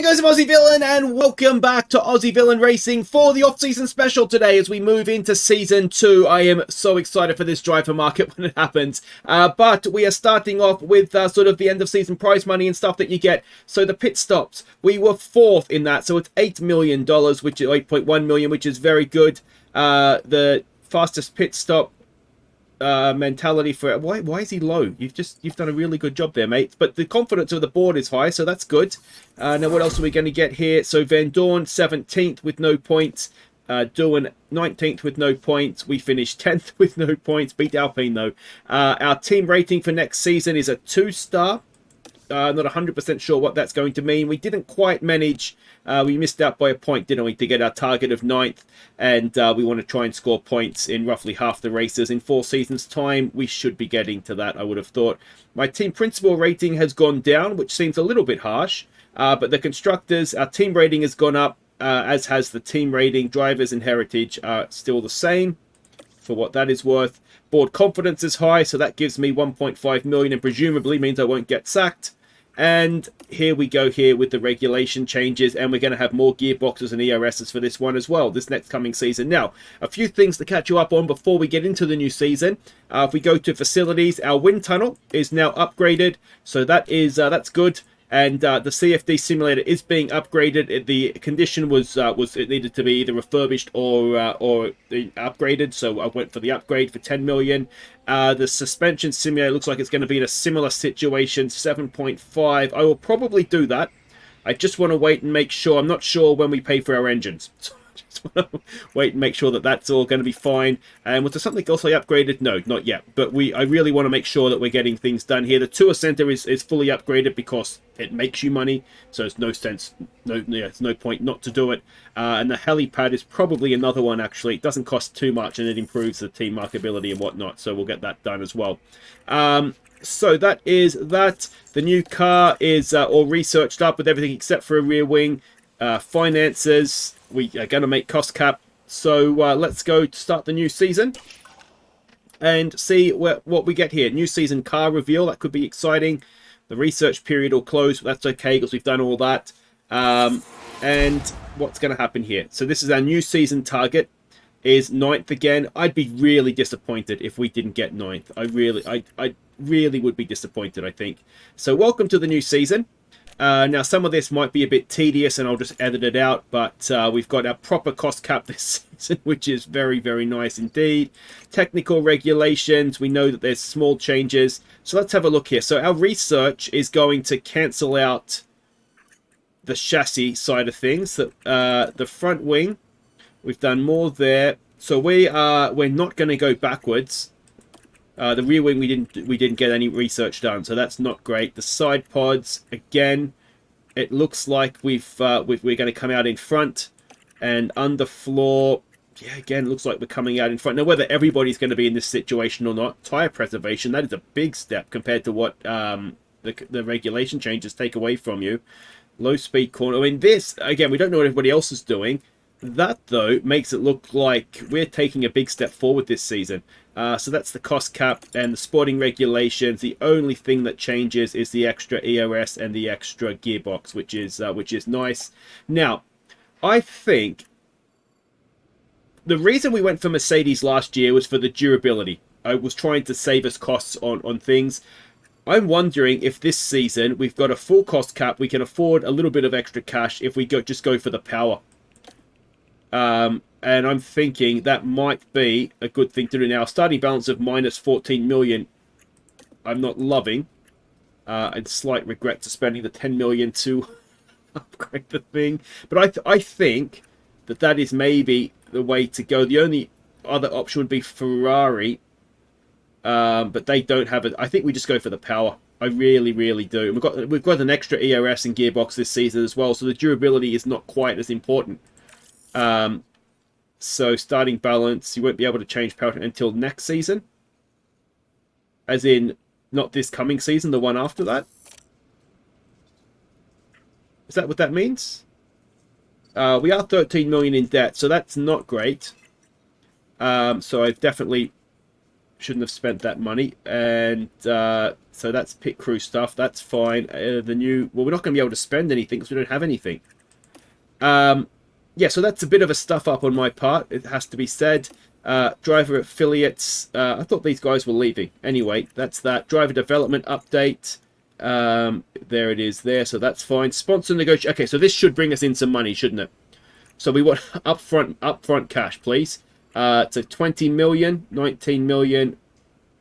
Hi guys, I'm Aussie Villain and welcome back to Aussie Villain Racing for the off-season special today as we move into Season 2. I am so excited for this driver market when it happens. But we are starting off with sort of the end of season prize money and stuff that you get. So the pit stops, we were 4th in that, so it's $8 million, which is $8.1 million, which is very good. The fastest pit stop mentality for why is he low? You've done a really good job there, mate. But the confidence of the board is high, so that's good. Now what else are we going to get here? So Van Dorn 17th with no points, Doan 19th with no points. We finished 10th with no points. Beat Alpine though. Our team rating for next season is a 2-star. Not 100% sure what that's going to mean. We didn't quite manage. We missed out by a point, didn't we, to get our target of 9th. And we want to try and score points in roughly half the races. In 4 seasons' time, we should be getting to that, I would have thought. My team principal rating has gone down, which seems a little bit harsh. But the constructors, our team rating has gone up, as has the team rating. Drivers and heritage are still the same, for what that is worth. Board confidence is high, so that gives me 1.5 million and presumably means I won't get sacked. And here we go here with the regulation changes, and we're going to have more gearboxes and ERSs for this one as well, this next coming season. Now, a few things to catch you up on before we get into the new season. If we go to facilities, our wind tunnel is now upgraded, so that's good. And the CFD simulator is being upgraded. The condition was it needed to be either refurbished or upgraded. So I went for the upgrade for 10 million. The suspension simulator looks like it's going to be in a similar situation, 7.5. I will probably do that. I just want to wait and make sure. I'm not sure when we pay for our engines. So I just want to wait and make sure that that's all going to be fine. And was there something else I upgraded? No, not yet. But I really want to make sure that we're getting things done here. The tour center is fully upgraded because it makes you money, so it's no sense, it's no point not to do it. And the helipad is probably another one, actually. It doesn't cost too much, and it improves the team markability and whatnot, so we'll get that done as well. So that is that. The new car is all researched up with everything except for a rear wing. Finances, we are going to make cost cap. So let's go to start the new season and see what we get here. New season car reveal, that could be exciting. The research period will close, but that's okay because we've done all that. And what's going to happen here? So this is our new season target, is 9th again. I'd be really disappointed if we didn't get 9th. I really would be disappointed, I think. So welcome to the new season. Now, some of this might be a bit tedious, and I'll just edit it out, but we've got our proper cost cap this season, which is very, very nice indeed. Technical regulations, we know that there's small changes. So let's have a look here. So our research is going to cancel out the chassis side of things. The front wing, we've done more there. So we're not going to go backwards. The rear wing, we didn't get any research done, so that's not great. The side pods, again, it looks like we're going to come out in front, and underfloor, yeah, again, looks like we're coming out in front. Now, whether everybody's going to be in this situation or not, tire preservation, that is a big step compared to what the regulation changes take away from you. Low speed corner. I mean, this, again, we don't know what everybody else is doing. That, though, makes it look like we're taking a big step forward this season. So that's the cost cap and the sporting regulations. The only thing that changes is the extra ERS and the extra gearbox, which is nice. Now, I think the reason we went for Mercedes last year was for the durability. I was trying to save us costs on things. I'm wondering if this season we've got a full cost cap. We can afford a little bit of extra cash if we just go for the power. And I'm thinking that might be a good thing to do now. Starting balance of minus 14 million, I'm not loving. And slight regret to spending the 10 million to upgrade the thing. But I think that is maybe the way to go. The only other option would be Ferrari. But they don't have it. I think we just go for the power. I really, really do. We've got an extra ERS and gearbox this season as well, so the durability is not quite as important. So starting balance, you won't be able to change powertrain until next season. As in, not this coming season, the one after that. Is that what that means? We are 13 million in debt, so that's not great. So I've definitely Shouldn't have spent that money. And so that's pit crew stuff. That's fine. Well, we're not going to be able to spend anything because we don't have anything. Yeah, so that's a bit of a stuff up on my part, it has to be said. Driver affiliates. I thought these guys were leaving. Anyway, that's that. Driver development update. There it is there, so that's fine. Sponsor negotiation. Okay, so this should bring us in some money, shouldn't it? So we want upfront cash, please. So 20 million, 19 million.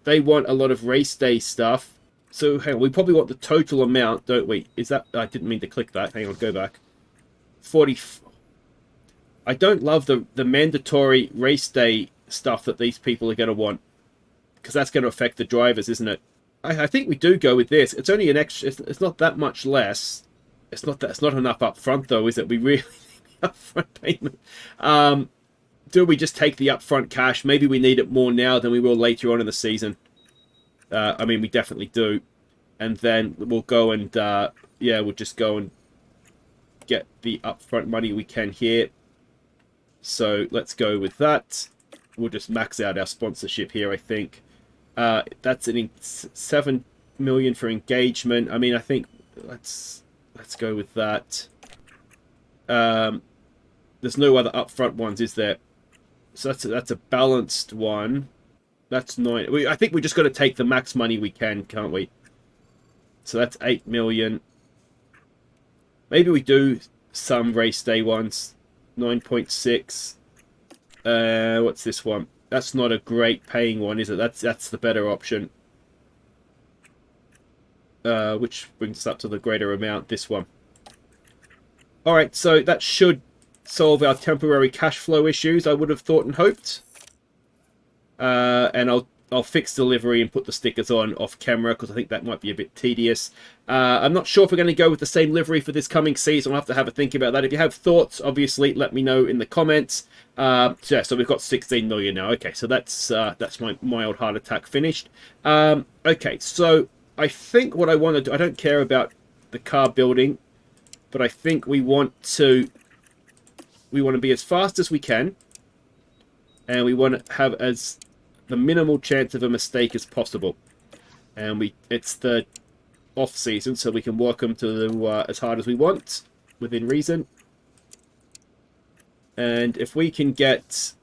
They want a lot of race day stuff. So hang on, we probably want the total amount, don't we? Is that... I didn't mean to click that. Hang on, go back. 40... I don't love the mandatory race day stuff that these people are going to want. Because that's going to affect the drivers, isn't it? I think we do go with this. It's only an extra... It's not that much less. It's not enough up front, though, is it? We really need the upfront payment. Do we just take the upfront cash? Maybe we need it more now than we will later on in the season. I mean, we definitely do. And then we'll go and... yeah, we'll just go and get the upfront money we can here. So let's go with that. We'll just max out our sponsorship here, I think. That's 7 million for engagement. I mean, I think let's go with that. There's no other upfront ones, is there? So that's a balanced one. That's 9. I think we just got to take the max money we can, can't we? So that's 8 million. Maybe we do some race day ones. 9.6. What's this one? That's not a great paying one, is it? That's the better option. Which brings us up to the greater amount, this one. Alright, so that should solve our temporary cash flow issues, I would have thought and hoped. And I'll fix delivery and put the stickers on off camera because I think that might be a bit tedious. I'm not sure if we're going to go with the same livery for this coming season. I'll have to have a think about that. If you have thoughts, obviously, let me know in the comments. So we've got 16 million now. Okay, so that's my old heart attack finished. Okay, so I think what I want to do... I don't care about the car building, but I think we want to be as fast as we can. And we want to have the minimal chance of a mistake as possible, and it's the off season, so we can work them to as hard as we want within reason. And if we can get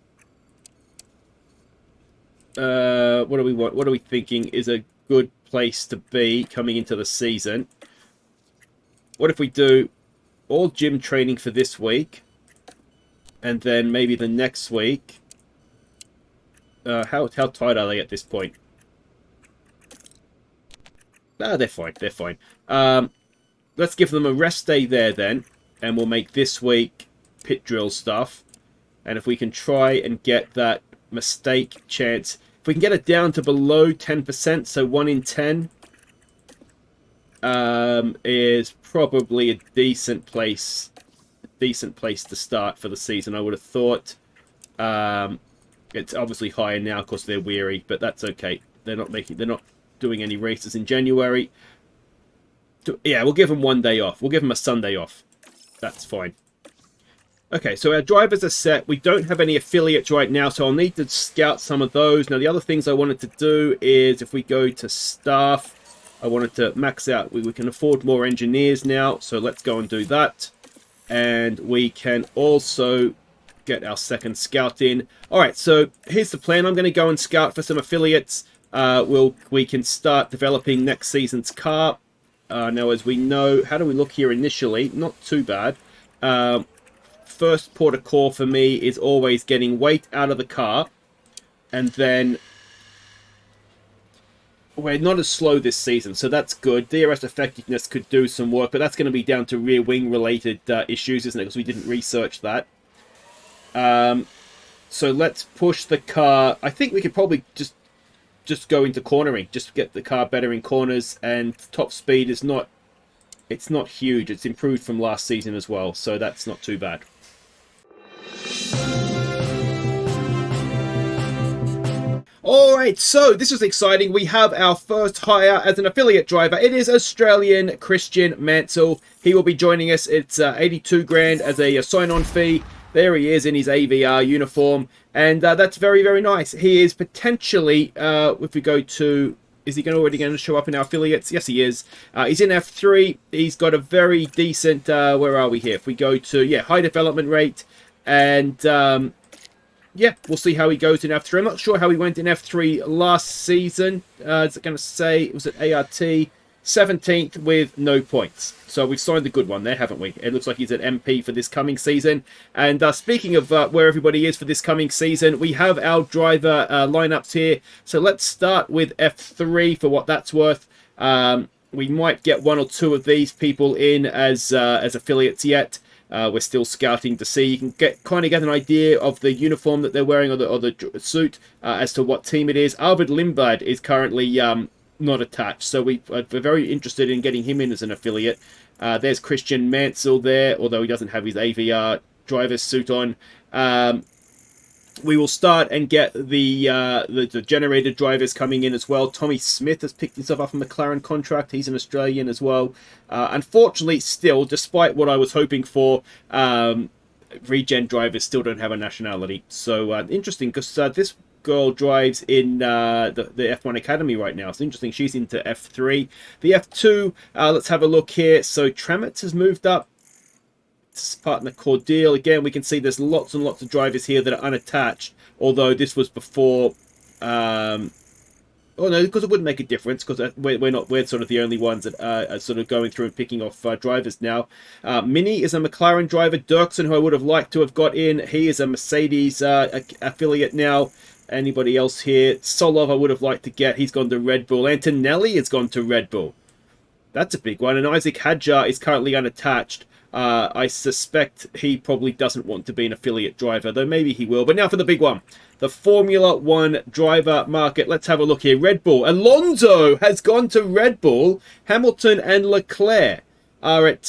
what do we want? What are we thinking is a good place to be coming into the season? What if we do all gym training for this week, and then maybe the next week? How tight are they at this point? They're fine. They're fine. Let's give them a rest day there then, and we'll make this week pit drill stuff. And if we can try and get that mistake chance, if we can get it down to below 10%, so 1 in 10, is probably a decent place to start for the season, I would have thought. It's obviously higher now because they're weary, but that's okay. They're not doing any races in January. Yeah, we'll give them 1 day off. We'll give them a Sunday off. That's fine. Okay, so our drivers are set. We don't have any affiliates right now, so I'll need to scout some of those. Now, the other things I wanted to do is if we go to staff, I wanted to max out. We can afford more engineers now, so let's go and do that. And we can also get our second scout in. All right, so here's the plan. I'm going to go and scout for some affiliates. We can start developing next season's car. Now, as we know, how do we look here initially? Not too bad. First port of call for me is always getting weight out of the car, and then we're not as slow this season, so that's good. DRS effectiveness could do some work, but that's going to be down to rear wing related issues, isn't it? Because we didn't research that. So let's push the car. I think we could probably just go into cornering, just get the car better in corners, and top speed is not, it's not huge. It's improved from last season as well, so that's not too bad. Alright, so this is exciting. We have our first hire as an affiliate driver. It is Australian Christian Mansell. He will be joining us. It's 82 grand as a sign-on fee. There he is in his AVR uniform, and that's very, very nice. He is potentially, if we go to, is he already going to show up in our affiliates? Yes, he is. He's in F3. He's got a very decent, where are we here? If we go to, yeah, high development rate, and yeah, we'll see how he goes in F3. I'm not sure how he went in F3 last season. Is it going to say, it was at ART? 17th with no points. So we've signed a good one there, haven't we? It looks like he's at MP for this coming season. And speaking of where everybody is for this coming season, we have our driver lineups here. So let's start with F3 for what that's worth. We might get one or two of these people in as affiliates yet. We're still scouting to see. You can kind of get an idea of the uniform that they're wearing or the suit as to what team it is. Arvid Lindblad is currently not attached, so we're very interested in getting him in as an affiliate. There's Christian Mansell there, although he doesn't have his AVR driver's suit on. We will start and get the generated drivers coming in as well. Tommy Smith has picked himself up a McLaren contract. He's an Australian as well. Unfortunately, still, despite what I was hoping for, regen drivers still don't have a nationality. So interesting, because this girl drives in the F1 Academy right now. It's interesting. She's into F3. The F2, let's have a look here. So Tramitz has moved up. Partner Cordeal. Again, we can see there's lots and lots of drivers here that are unattached, although this was before oh no, because it wouldn't make a difference, because we're sort of the only ones that are sort of going through and picking off drivers now. Mini is a McLaren driver. Dirksen, who I would have liked to have got in, he is a Mercedes affiliate now. Anybody else here? Solov I would have liked to get. He's gone to Red Bull. Antonelli has gone to Red Bull. That's a big one. And Isaac Hadjar is currently unattached. I suspect he probably doesn't want to be an affiliate driver, though maybe he will. But now for the big one. The Formula 1 driver market. Let's have a look here. Red Bull. Alonso has gone to Red Bull. Hamilton and Leclerc are at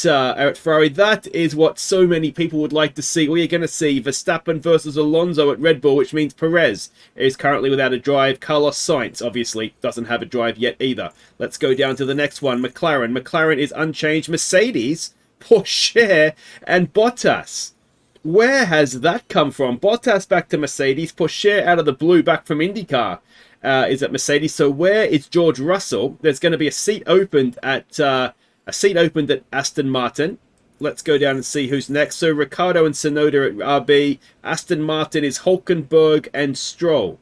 Ferrari. That is what so many people would like to see. We are going to see Verstappen versus Alonso at Red Bull, which means Perez is currently without a drive. Carlos Sainz, obviously, doesn't have a drive yet either. Let's go down to the next one. McLaren. McLaren is unchanged. Mercedes, Porsche, and Bottas. Where has that come from? Bottas back to Mercedes. Porsche out of the blue back from IndyCar is at Mercedes. So where is George Russell? There's going to be a seat opened at Aston Martin. Let's go down and see who's next. So Ricciardo and Tsunoda at RB. Aston Martin is Hulkenberg and Stroll.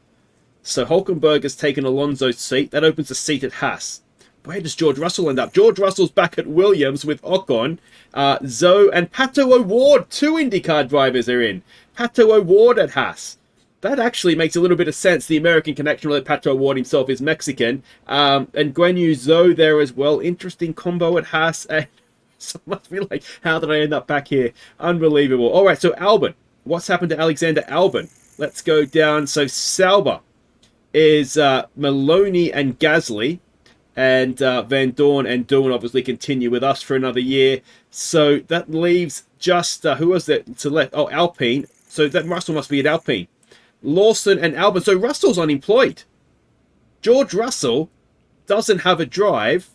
So Hulkenberg has taken Alonso's seat. That opens a seat at Haas. Where does George Russell end up? George Russell's back at Williams with Ocon, Zoe, and Pato O'Ward. 2 IndyCar drivers are in. Pato O'Ward at Haas. That actually makes a little bit of sense. The American connection, although Pato O'Ward himself is Mexican. And Guan Yu Zhou there as well. Interesting combo at Haas. And so must be like, how did I end up back here? Unbelievable. All right, so Albon. What's happened to Alexander Albon? Let's go down. So Sauber is Maloney and Gasly. And Van Dorn and Dorn obviously continue with us for another year. So that leaves just, who was that to let? Oh, Alpine. So that Russell must be at Alpine. Lawson and Albon. So Russell's unemployed. George Russell doesn't have a drive.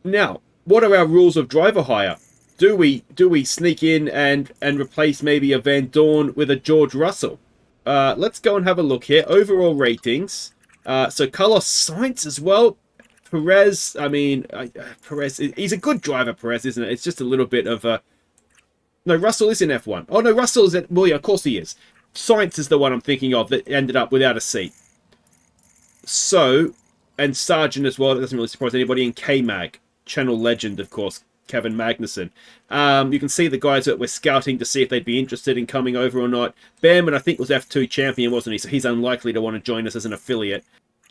Now, what are our rules of driver hire? Do we sneak in and replace maybe a Van Dorn with a George Russell? Let's go and have a look here. Overall ratings. So Carlos Sainz as well. Perez, I mean, Perez, he's a good driver, Perez, isn't it? It's just a little bit of a... No, Russell is in F1. Oh, no, Russell is at... Well, yeah, of course he is. Sainz is the one I'm thinking of that ended up without a seat. So, and Sargent as well. That doesn't really surprise anybody. And K-Mag, channel legend, of course, Kevin Magnussen. You can see the guys that we're scouting to see if they'd be interested in coming over or not. Behrman, I think, was F2 champion, wasn't he? So he's unlikely to want to join us as an affiliate.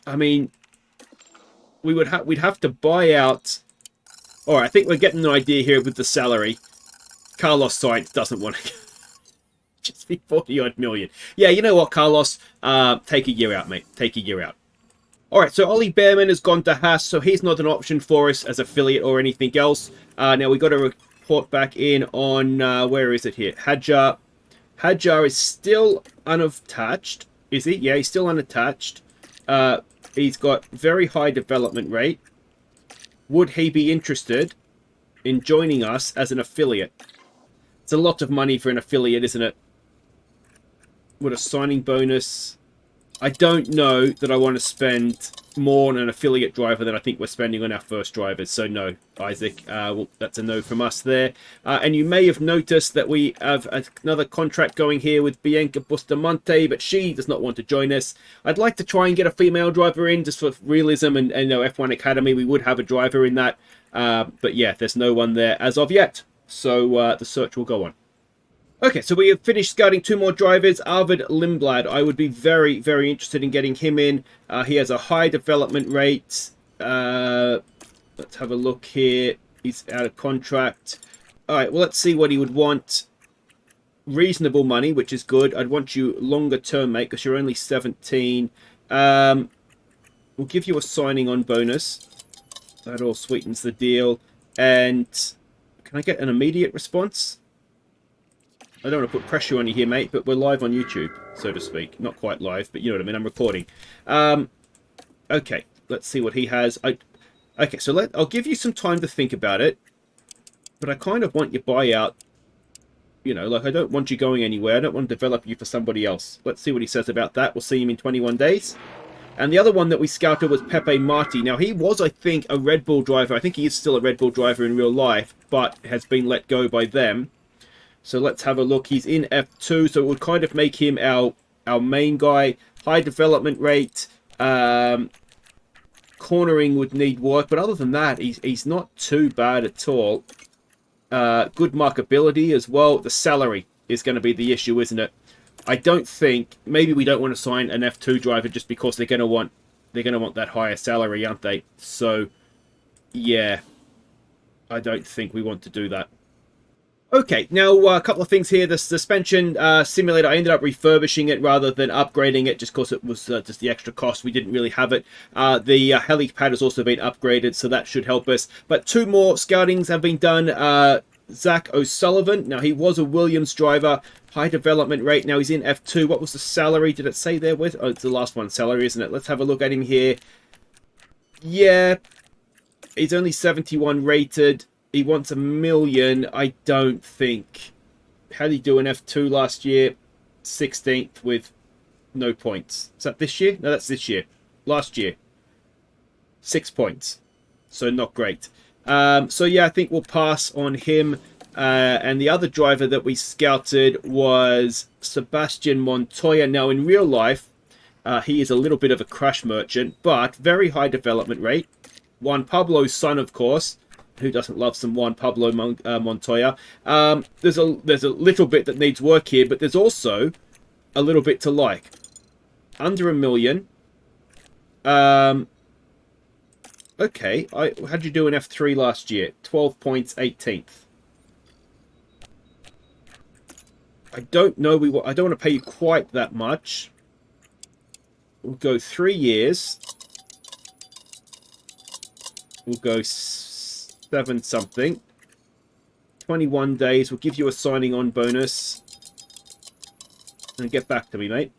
I mean, we'd have to buy out... All right, I think we're getting an idea here with the salary. Carlos Sainz doesn't want to just be 40-odd million. Yeah, you know what, Carlos? Take a year out, mate. Take a year out. All right, so Ollie Behrman has gone to Haas, so he's not an option for us as affiliate or anything else. Now, we've got to report back in on... where is it here? Hadjar. Hadjar is still unattached. Is he? Yeah, he's still unattached. He's got very high development rate. Would he be interested in joining us as an affiliate? It's a lot of money for an affiliate, isn't it? What a signing bonus. I don't know that I want to spend more on an affiliate driver than I think we're spending on our first drivers. So no, Isaac, well, that's a no from us there. And you may have noticed that we have another contract going here with Bianca Bustamante, but she does not want to join us. I'd like to try and get a female driver in just for realism and you know, F1 Academy. We would have a driver in that. But yeah, there's no one there as of yet. So the search will go on. Okay, so we have finished scouting 2 more drivers. Arvid Lindblad, I would be very, very interested in getting him in. He has a high development rate. Let's have a look here. He's out of contract. All right, well, let's see what he would want. Reasonable money, which is good. I'd want you longer term, mate, because you're only 17. We'll give you a signing on bonus. That all sweetens the deal. And can I get an immediate response? I don't want to put pressure on you here, mate, but we're live on YouTube, so to speak. Not quite live, but you know what I mean. I'm recording. Okay, let's see what he has. Okay, so I'll give you some time to think about it, but I kind of want your buyout. You know, like I don't want you going anywhere. I don't want to develop you for somebody else. Let's see what he says about that. We'll see him in 21 days. And the other one that we scouted was Pepe Marti. Now, he was, I think, a Red Bull driver. I think he is still a Red Bull driver in real life, but has been let go by them. So let's have a look. He's in F2, so it would kind of make him our main guy. High development rate. Cornering would need work, but other than that, he's not too bad at all. Good markability as well. The salary is going to be the issue, isn't it? I don't think, maybe we don't want to sign an F2 driver just because they're going to want that higher salary, aren't they? So yeah, I don't think we want to do that. Okay, now a couple of things here. The suspension simulator, I ended up refurbishing it rather than upgrading it just because it was just the extra cost. We didn't really have it. The helipad has also been upgraded, so that should help us. But 2 more scoutings have been done. Zach O'Sullivan, now he was a Williams driver. High development rate, now he's in F2. What was the salary? Did it say there with? Oh, it's the last one, salary, isn't it? Let's have a look at him here. Yeah, he's only 71 rated. He wants $1 million. I don't think. How did he do in F2 last year? 16th with no points. Is that this year? No, that's this year. Last year. 6 points. So not great. So yeah, I think we'll pass on him. And the other driver that we scouted was Sebastian Montoya. Now in real life, he is a little bit of a crash merchant, but very high development rate. Juan Pablo's son, of course. Who doesn't love some Juan Pablo Montoya? There's a little bit that needs work here, but there's also a little bit to like. Under $1 million. Okay, how'd you do in F3 last year? 12 points, 18th. I don't know. I don't want to pay you quite that much. We'll go 3 years. We'll go 7 something. 21 days. We'll give you a signing on bonus. And get back to me, mate.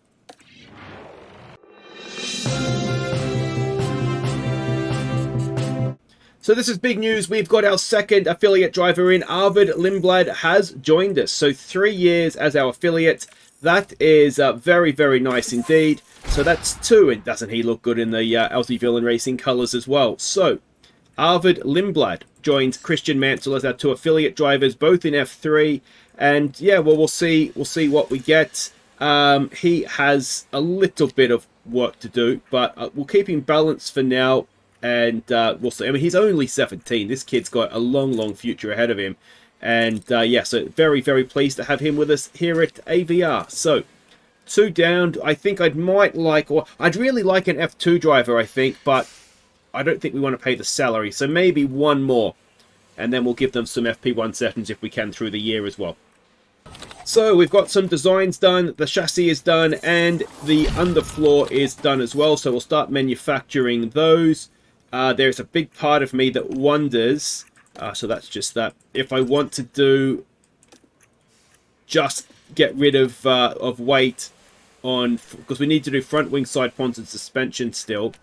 So this is big news. We've got our second affiliate driver in. Arvid Lindblad has joined us. So 3 years as our affiliate. That is very, very nice indeed. So that's 2. And doesn't he look good in the Aussie Villain Racing colours as well? So Arvid Lindblad joins Christian Mansell as our 2 affiliate drivers, both in F3. And yeah, well, we'll see what we get. He has a little bit of work to do, but we'll keep him balanced for now. And we'll see. I mean, he's only 17. This kid's got a long, long future ahead of him. And yeah, so very, very pleased to have him with us here at AVR. So 2 down. I think I'd really like an F2 driver, I think, but I don't think we want to pay the salary. So maybe 1 more. And then we'll give them some FP1 sessions if we can through the year as well. So we've got some designs done, the chassis is done, and the underfloor is done as well. So we'll start manufacturing those. There's a big part of me that wonders, so that's just that, if I want to do just get rid of weight on, because we need to do front wing, side ponds and suspension still.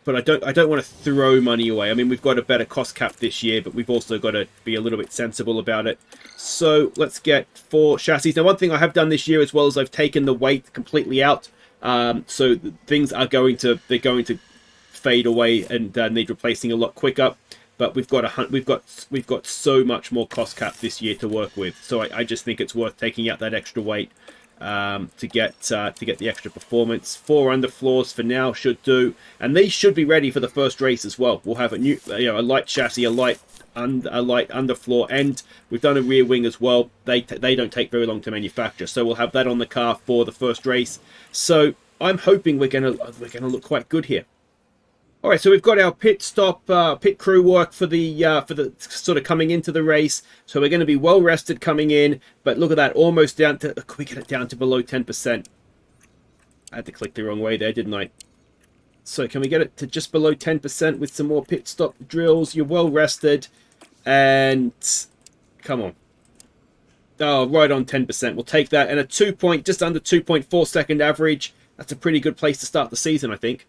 but I don't want to throw money away. I mean, we've got a better cost cap this year, but we've also got to be a little bit sensible about it. So let's get 4 chassis. Now, one thing I have done this year as well is I've taken the weight completely out. So things are going to fade away and need replacing a lot quicker. But we've got so much more cost cap this year to work with. So I just think it's worth taking out that extra weight to get the extra performance. 4 underfloors for now should do, and these should be ready for the first race as well. We'll have a new, a light chassis, a light underfloor, and we've done a rear wing as well. They don't take very long to manufacture, so we'll have that on the car for the first race. So I'm hoping we're gonna look quite good here. All right, so we've got our pit stop, pit crew work for the sort of coming into the race. So we're going to be well rested coming in, but look at that, almost down to. Can we get it down to below 10%? I had to click the wrong way there, didn't I? So can we get it to just below 10% with some more pit stop drills? You're well rested, and come on. Oh, right on 10%. We'll take that, and a just under 2.4 second average. That's a pretty good place to start the season, I think.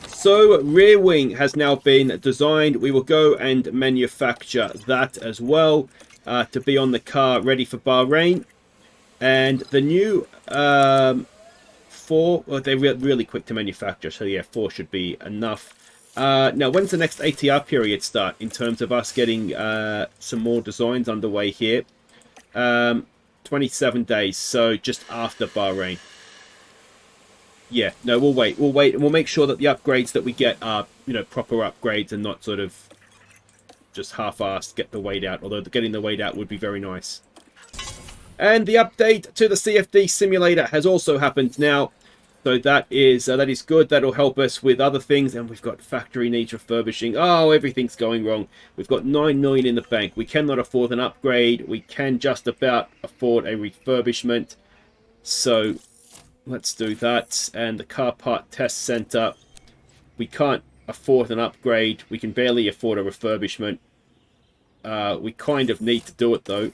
So rear wing has now been designed. We will go and manufacture that as well to be on the car ready for Bahrain. And the new 4, well, they're really quick to manufacture, so yeah, 4 should be enough. Now, when's the next ATR period start in terms of us getting some more designs underway here? 27 days, so just after Bahrain. Yeah, no, we'll wait, and we'll make sure that the upgrades that we get are, proper upgrades and not sort of just half-assed get the weight out, although getting the weight out would be very nice. And the update to the CFD simulator has also happened now, so that is good. That'll help us with other things, and we've got factory needs refurbishing. Oh, everything's going wrong. We've got 9 million in the bank. We cannot afford an upgrade. We can just about afford a refurbishment, so let's do that. And the car part test center, we can't afford an upgrade. We can barely afford a refurbishment. We kind of need to do it though.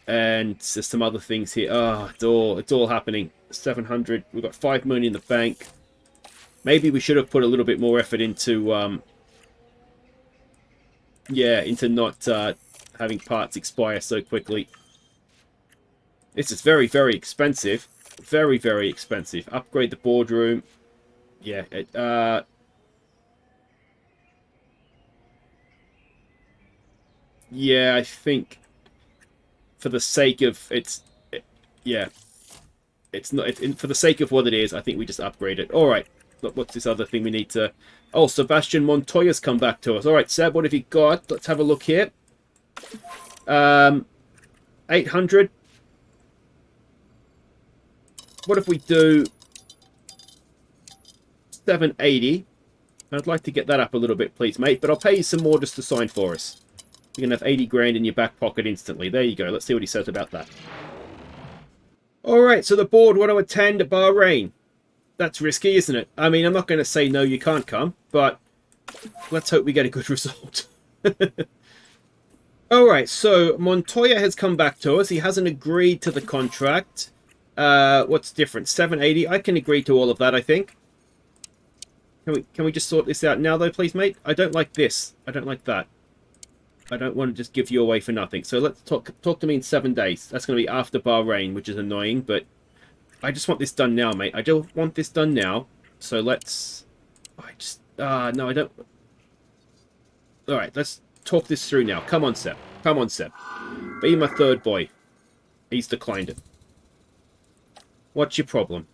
And there's some other things here. Oh, it's all happening. 700. We've got 5 million in the bank. Maybe we should have put a little bit more effort into into not having parts expire so quickly. This is very, very expensive. Very, very expensive. Upgrade the boardroom. Yeah. Yeah, I think for the sake of for the sake of what it is, I think we just upgrade it. All right. Look, what's this other thing we need to? Oh, Sebastian Montoya's come back to us. All right, Seb, what have you got? Let's have a look here. 800. What if we do 780? I'd like to get that up a little bit, please, mate. But I'll pay you some more just to sign for us. You can have 80 grand in your back pocket instantly. There you go. Let's see what he says about that. All right, so the board want to attend Bahrain. That's risky, isn't it? I mean, I'm not going to say no, you can't come, but let's hope we get a good result. All right, so Montoya has come back to us. He hasn't agreed to the contract. What's different? 780. I can agree to all of that, I think. Can we just sort this out now, though, please, mate? I don't like this. I don't like that. I don't want to just give you away for nothing. So let's talk to me in 7 days. That's going to be after Bahrain, which is annoying, but I just want this done now, mate. I don't want this done now. So let's... no, I don't... All right, let's talk this through now. Come on, Seb. Come on, Seb. Be my third boy. He's declined it. What's your problem?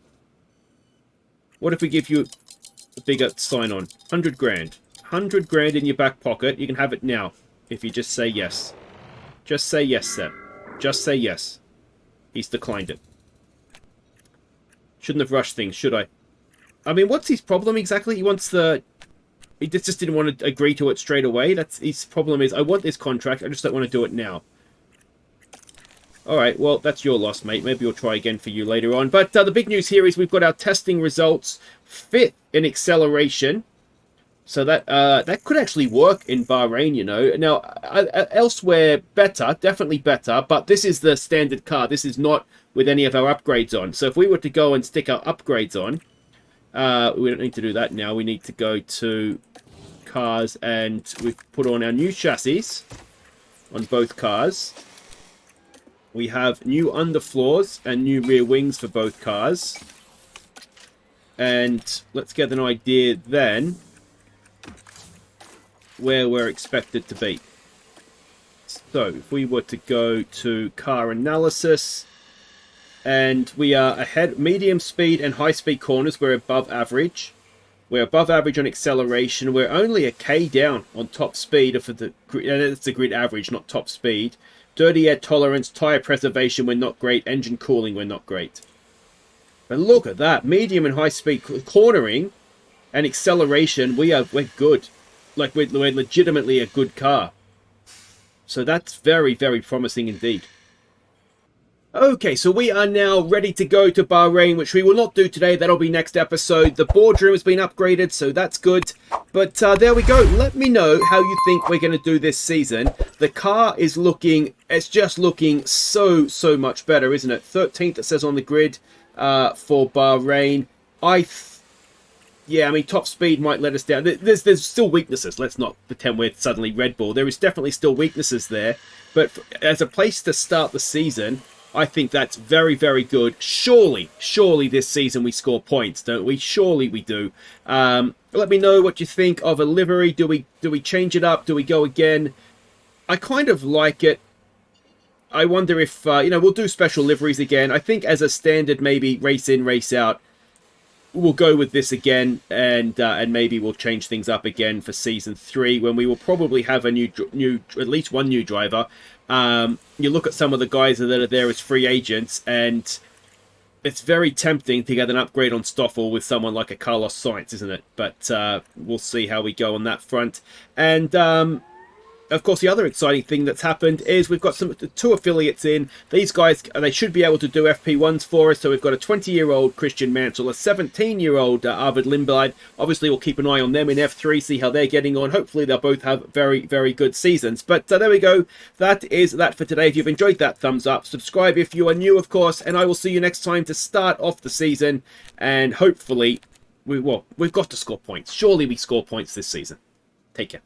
What if we give you a bigger sign-on? 100 grand. 100 grand in your back pocket. You can have it now if you just say yes. Just say yes, Seb. Just say yes. He's declined it. Shouldn't have rushed things, should I? I mean, what's his problem exactly? He wants the... He just didn't want to agree to it straight away. That's his problem is, I want this contract, I just don't want to do it now. Alright, well, that's your loss, mate. Maybe we'll try again for you later on. But the big news here is we've got our testing results. 5th in acceleration. So that could actually work in Bahrain, you know. Now, elsewhere, better, definitely better. But this is the standard car. This is not with any of our upgrades on. So if we were to go and stick our upgrades on, We don't need to do that now. We need to go to cars, and we've put on our new chassis on both cars. We have new underfloors and new rear wings for both cars. And let's get an idea then where we're expected to be. So if we were to go to car analysis, and we are ahead, medium speed and high speed corners, we're above average. We're above average on acceleration. We're only a K down on top speed for the, and it's the grid average, not top speed. Dirty air tolerance, tire preservation, we're not great. Engine cooling, we're not great. But look at that, medium and high speed cornering and acceleration, we're good. Like we're legitimately a good car. So that's very, very promising indeed. Okay, so we are now ready to go to Bahrain, which we will not do today. That'll be next episode. The boardroom has been upgraded, so that's good. But there we go. Let me know how you think we're going to do this season. The car is looking, it's just looking so much better, isn't it? 13th, it says on the grid for Bahrain. Yeah, I mean, top speed might let us down. There's still weaknesses. Let's not pretend we're suddenly Red Bull. There is definitely still weaknesses there. But as a place to start the season, I think that's very, very good. Surely this season we score points, don't we? Surely we do. Let me know what you think of a livery. Do we change it up? Do we go again? I kind of like it. I wonder if, we'll do special liveries again. I think as a standard, maybe race in, race out, we'll go with this again, and maybe we'll change things up again for season 3, when we will probably have a at least one new driver. You look at some of the guys that are there as free agents, and it's very tempting to get an upgrade on Stoffel with someone like a Carlos Sainz, isn't it? But we'll see how we go on that front. And of course, the other exciting thing that's happened is we've got 2 affiliates in. These guys, they should be able to do FP1s for us. So we've got a 20-year-old Christian Mansell, a 17-year-old Arvid Lindblad. Obviously, we'll keep an eye on them in F3, see how they're getting on. Hopefully, they'll both have very, very good seasons. But there we go. That is that for today. If you've enjoyed that, thumbs up. Subscribe if you are new, of course. And I will see you next time to start off the season. And hopefully, we've got to score points. Surely we score points this season. Take care.